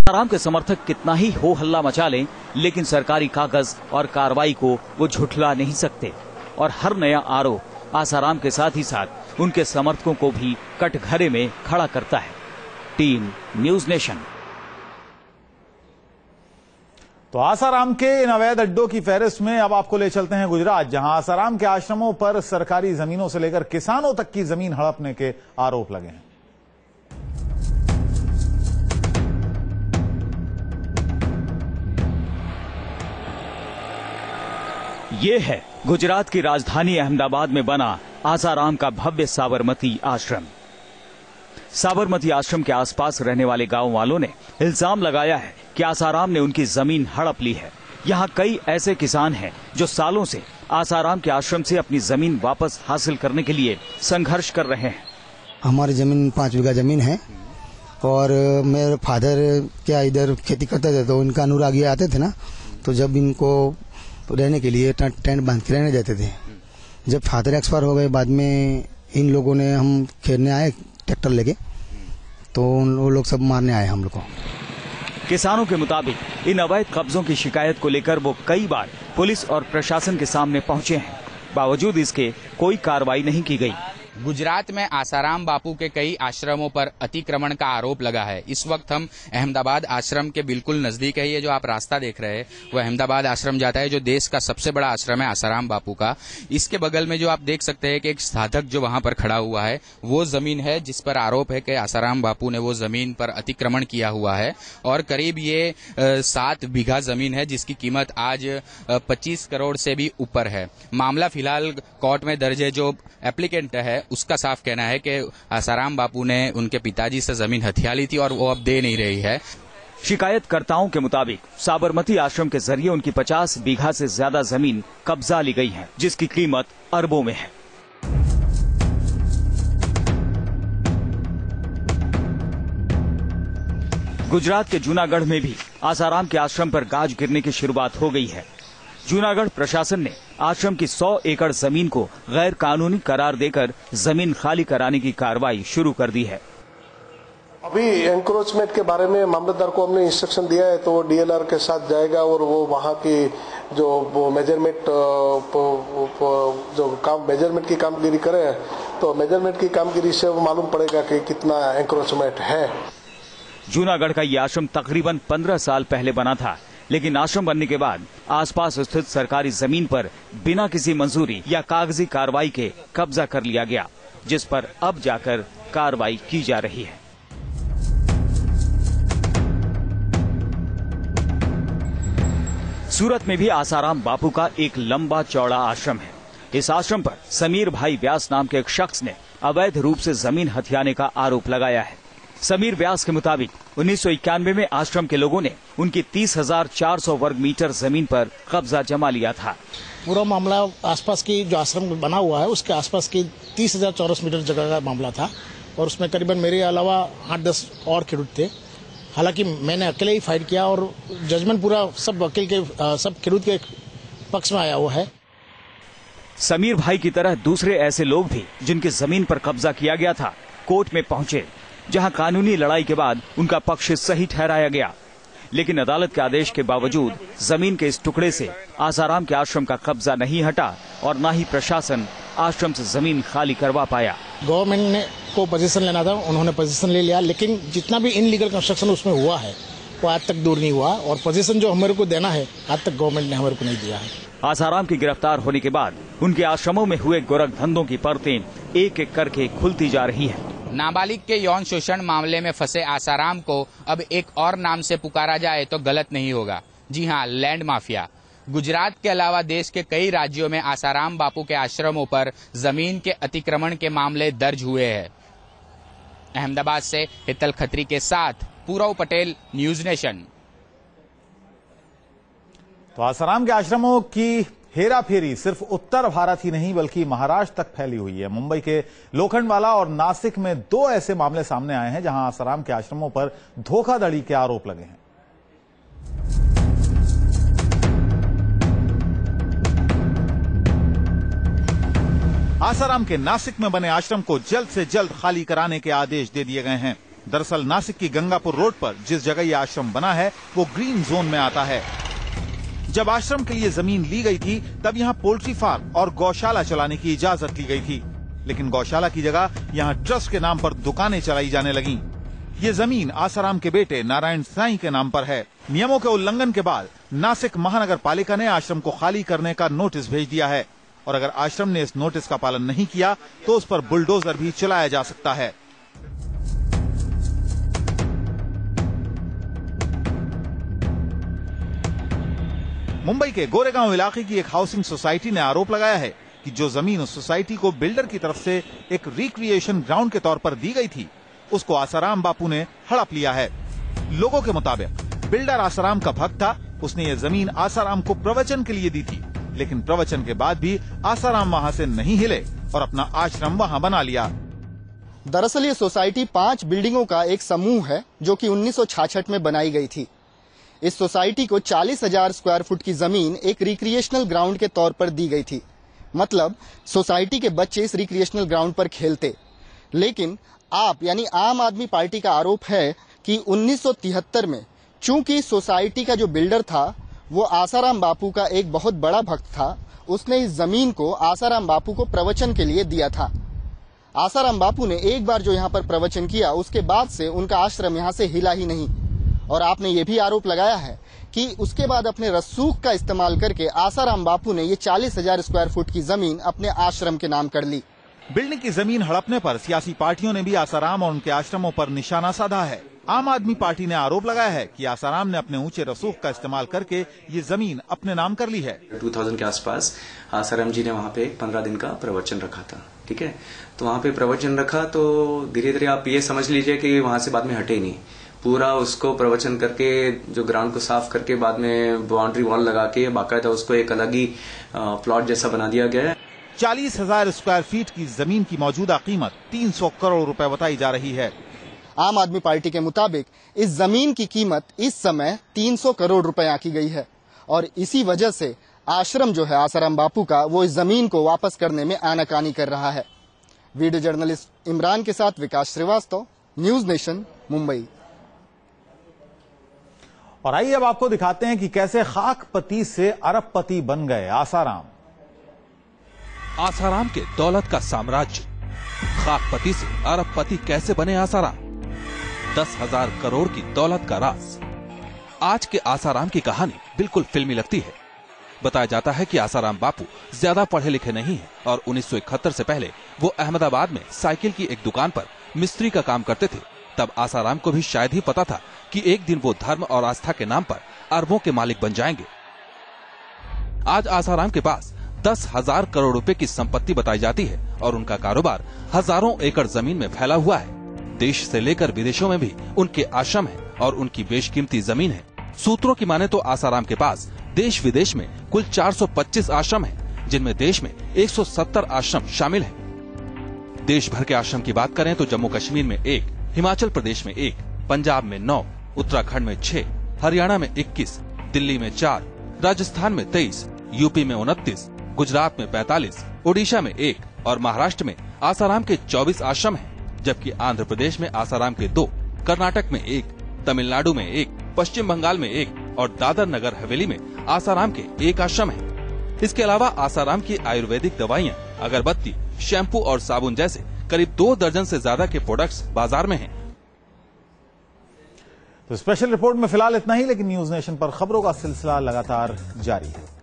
आसाराम के समर्थक कितना ही हो हल्ला मचा लें, लेकिन सरकारी कागज और कार्रवाई को वो झुठला नहीं सकते और हर नया आरोप आसाराम के साथ ही साथ उनके समर्थकों को भी कटघरे में खड़ा करता है। Team news nation. तो आसाराम के इन अवैध अड्डों की फहरिस्त में अब आपको ले चलते हैं गुजरात, जहां आसाराम के आश्रमों पर सरकारी जमीनों से लेकर किसानों तक की जमीन हड़पने के आरोप लगे हैं। ये है गुजरात की राजधानी अहमदाबाद में बना आसाराम का भव्य साबरमती आश्रम। साबरमती आश्रम के आसपास रहने वाले गांव वालों ने इल्जाम लगाया है कि आसाराम ने उनकी जमीन हड़प ली है। यहाँ कई ऐसे किसान हैं जो सालों से आसाराम के आश्रम से अपनी जमीन वापस हासिल करने के लिए संघर्ष कर रहे हैं। हमारी जमीन 5 बीघा जमीन है और मेरे फादर क्या इधर खेती करते थे, तो इनका अनुरागी आते थे ना, तो जब इनको रहने के लिए टेंट बांध के रहने देते थे। जब फादर एक्सपायर हो गए, बाद में इन लोगों ने, हम खेलने आए ट्रैक्टर लेके, तो वो लोग सब मारने आए हम लोग को। किसानों के मुताबिक इन अवैध कब्जों की शिकायत को लेकर वो कई बार पुलिस और प्रशासन के सामने पहुंचे हैं, बावजूद इसके कोई कार्रवाई नहीं की गई। गुजरात में आसाराम बापू के कई आश्रमों पर अतिक्रमण का आरोप लगा है। इस वक्त हम अहमदाबाद आश्रम के बिल्कुल नजदीक है। ये जो आप रास्ता देख रहे हैं वो अहमदाबाद आश्रम जाता है, जो देश का सबसे बड़ा आश्रम है आसाराम बापू का। इसके बगल में जो आप देख सकते हैं कि एक साधक जो वहां पर खड़ा हुआ है, वो जमीन है जिस पर आरोप है कि आसाराम बापू ने वो जमीन पर अतिक्रमण किया हुआ है और करीब ये 7 बीघा जमीन है जिसकी कीमत आज 25 करोड़ से भी ऊपर है। मामला फिलहाल कोर्ट में दर्ज है। जो एप्लीकेंट है उसका साफ कहना है कि आसाराम बापू ने उनके पिताजी से जमीन हथिया ली थी और वो अब दे नहीं रही है। शिकायतकर्ताओं के मुताबिक साबरमती आश्रम के जरिए उनकी 50 बीघा से ज्यादा जमीन कब्जा ली गई है, जिसकी कीमत अरबों में है। गुजरात के जूनागढ़ में भी आसाराम के आश्रम पर गाज गिरने की शुरुआत हो गई है। जूनागढ़ प्रशासन ने आश्रम की 100 एकड़ जमीन को गैर कानूनी करार देकर जमीन खाली कराने की कार्रवाई शुरू कर दी है। अभी एंक्रोचमेंट के बारे में मामलतदार को हमने इंस्ट्रक्शन दिया है, तो वो डीएलआर के साथ जाएगा और वो वहाँ की जो वो मेजरमेंट मेजरमेंट की कामगिरी करे, तो मेजरमेंट की कामगिरी से वो मालूम पड़ेगा कि कितना एंक्रोचमेंट है। जूनागढ़ का ये आश्रम तकरीबन 15 साल पहले बना था, लेकिन आश्रम बनने के बाद आसपास स्थित सरकारी जमीन पर बिना किसी मंजूरी या कागजी कार्रवाई के कब्जा कर लिया गया, जिस पर अब जाकर कार्रवाई की जा रही है। सूरत में भी आसाराम बापू का एक लंबा चौड़ा आश्रम है। इस आश्रम पर समीर भाई व्यास नाम के एक शख्स ने अवैध रूप से जमीन हथियाने का आरोप लगाया है। समीर व्यास के मुताबिक 1991 में आश्रम के लोगों ने उनकी 30,400 वर्ग मीटर जमीन पर कब्जा जमा लिया था। पूरा मामला आसपास की जो आश्रम बना हुआ है उसके आसपास की 30,000 चौरस मीटर जगह का मामला था और उसमें करीबन मेरे अलावा 8-10 और खेडूत थे। हालांकि मैंने अकेले ही फाइट किया और जजमेंट पूरा सब वकील के सब खेडूत के पक्ष में आया हुआ है। समीर भाई की तरह दूसरे ऐसे लोग भी जिनकी जमीन पर कब्जा किया गया था, कोर्ट में पहुंचे, जहां कानूनी लड़ाई के बाद उनका पक्ष सही ठहराया गया। लेकिन अदालत के आदेश के बावजूद जमीन के इस टुकड़े से आसाराम के आश्रम का कब्जा नहीं हटा और न ही प्रशासन आश्रम से जमीन खाली करवा पाया। गवर्नमेंट ने को पोजीशन लेना था, उन्होंने पोजीशन ले लिया, लेकिन जितना भी इनलीगल कंस्ट्रक्शन उसमें हुआ है वो आज तक दूर नहीं हुआ और पोजीशन जो हमारे को देना है आज तक गवर्नमेंट ने हमारे को नहीं दिया है। आसाराम की गिरफ्तार होने के बाद उनके आश्रमों में हुए गोरख धंधों की परतें एक एक करके खुलती जा रही है। नाबालिग के यौन शोषण मामले में फंसे आसाराम को अब एक और नाम से पुकारा जाए तो गलत नहीं होगा। जी हां, लैंड माफिया। गुजरात के अलावा देश के कई राज्यों में आसाराम बापू के आश्रमों पर जमीन के अतिक्रमण के मामले दर्ज हुए हैं। अहमदाबाद से हितल खत्री के साथ पूरव पटेल, न्यूज नेशन। तो आसाराम के आश्रमों की हेरा फेरी सिर्फ उत्तर भारत ही नहीं बल्कि महाराष्ट्र तक फैली हुई है। मुंबई के लोखंडवाला और नासिक में 2 ऐसे मामले सामने आए हैं जहां आसाराम के आश्रमों पर धोखाधड़ी के आरोप लगे हैं। आसाराम के नासिक में बने आश्रम को जल्द से जल्द खाली कराने के आदेश दे दिए गए हैं। दरअसल नासिक की गंगापुर रोड पर जिस जगह यह आश्रम बना है वो ग्रीन जोन में आता है। जब आश्रम के लिए जमीन ली गई थी तब यहाँ पोल्ट्री फार्म और गौशाला चलाने की इजाजत ली गई थी, लेकिन गौशाला की जगह यहाँ ट्रस्ट के नाम पर दुकानें चलाई जाने लगीं। ये जमीन आसाराम के बेटे नारायण साईं के नाम पर है। नियमों के उल्लंघन के बाद नासिक महानगर पालिका ने आश्रम को खाली करने का नोटिस भेज दिया है और अगर आश्रम ने इस नोटिस का पालन नहीं किया तो उस पर बुलडोजर भी चलाया जा सकता है। मुंबई के गोरेगांव इलाके की एक हाउसिंग सोसाइटी ने आरोप लगाया है कि जो जमीन उस सोसाइटी को बिल्डर की तरफ से एक रिक्रिएशन ग्राउंड के तौर पर दी गई थी उसको आसाराम बापू ने हड़प लिया है। लोगों के मुताबिक बिल्डर आसाराम का भक्त था, उसने ये जमीन आसाराम को प्रवचन के लिए दी थी, लेकिन प्रवचन के बाद भी आसाराम वहां से नहीं हिले और अपना आश्रम वहां बना लिया। दरअसल ये सोसाइटी 5 बिल्डिंगों का एक समूह है जो कि 1966 में बनाई गई थी। इस सोसाइटी को 40,000 स्क्वायर फुट की जमीन एक रिक्रिएशनल ग्राउंड के तौर पर दी गई थी, मतलब सोसाइटी के बच्चे इस रिक्रिएशनल ग्राउंड पर खेलते। लेकिन आप यानी आम आदमी पार्टी का आरोप है कि 1973 में चूंकि सोसाइटी का जो बिल्डर था वो आसाराम बापू का एक बहुत बड़ा भक्त था, उसने इस जमीन को आसाराम बापू को प्रवचन के लिए दिया था। आसाराम बापू ने एक बार जो यहाँ पर प्रवचन किया उसके बाद से उनका आश्रम यहाँ से हिला ही नहीं। और आपने ये भी आरोप लगाया है कि उसके बाद अपने रसूख का इस्तेमाल करके आसाराम बापू ने ये 40,000 स्क्वायर फुट की जमीन अपने आश्रम के नाम कर ली। बिल्डिंग की जमीन हड़पने पर सियासी पार्टियों ने भी आसाराम और उनके आश्रमों पर निशाना साधा है। आम आदमी पार्टी ने आरोप लगाया है कि आसाराम ने अपने ऊंचे रसूख का इस्तेमाल करके ये जमीन अपने नाम कर ली है। 2000 के आसपास आसाराम जी ने वहाँ पे 15 दिन का प्रवचन रखा था, ठीक है। तो वहाँ पे प्रवचन रखा तो धीरे धीरे आप ये समझ लीजिए कि वहाँ से बाद में हटे नहीं, पूरा उसको प्रवचन करके जो ग्राउंड को साफ करके बाद में बाउंड्री वॉल लगा के बाकायदा उसको एक अलग ही प्लॉट जैसा बना दिया गया है। 40,000 स्क्वायर फीट की जमीन की मौजूदा कीमत 300 करोड़ रुपए बताई जा रही है। आम आदमी पार्टी के मुताबिक इस जमीन की कीमत इस समय 300 करोड़ रुपए आंकी गई है और इसी वजह से आश्रम जो है आसाराम बापू का वो इस जमीन को वापस करने में आनाकानी कर रहा है। वीडियो जर्नलिस्ट इमरान के साथ विकास श्रीवास्तव, न्यूज नेशन, मुंबई। और आइए अब आपको दिखाते हैं कि कैसे खाकपति से अरबपति बन गए आसाराम। आसाराम के दौलत का साम्राज्य, खाकपति से अरबपति कैसे बने आसाराम, 10,000 करोड़ की दौलत का राज। आज के आसाराम की कहानी बिल्कुल फिल्मी लगती है। बताया जाता है कि आसाराम बापू ज्यादा पढ़े लिखे नहीं हैं और 1971 से पहले वो अहमदाबाद में साइकिल की एक दुकान पर मिस्त्री का काम करते थे। तब आसाराम को भी शायद ही पता था कि एक दिन वो धर्म और आस्था के नाम पर अरबों के मालिक बन जाएंगे। आज आसाराम के पास 10,000 करोड़ रुपए की संपत्ति बताई जाती है और उनका कारोबार हजारों एकड़ जमीन में फैला हुआ है। देश से लेकर विदेशों में भी उनके आश्रम हैं और उनकी बेशकीमती जमीन है। सूत्रों की माने तो आसाराम के पास देश विदेश में कुल 425 आश्रम हैं, जिनमें देश में 170 आश्रम शामिल हैं। देश भर के आश्रम की बात करें तो जम्मू कश्मीर में 1, हिमाचल प्रदेश में 1, पंजाब में 9, उत्तराखंड में 6, हरियाणा में 21, दिल्ली में 4, राजस्थान में 23, यूपी में 29, गुजरात में 45, ओडिशा में 1 और महाराष्ट्र में आसाराम के 24 आश्रम हैं, जबकि आंध्र प्रदेश में आसाराम के 2, कर्नाटक में 1, तमिलनाडु में 1, पश्चिम बंगाल में 1 और दादर नगर हवेली में आसाराम के 1 आश्रम है। इसके अलावा आसाराम की आयुर्वेदिक दवाइयाँ, अगरबत्ती, शैम्पू और साबुन जैसे करीब 2 दर्जन से ज्यादा के प्रोडक्ट्स बाजार में हैं। तो स्पेशल रिपोर्ट में फिलहाल इतना ही, लेकिन न्यूज नेशन पर खबरों का सिलसिला लगातार जारी है।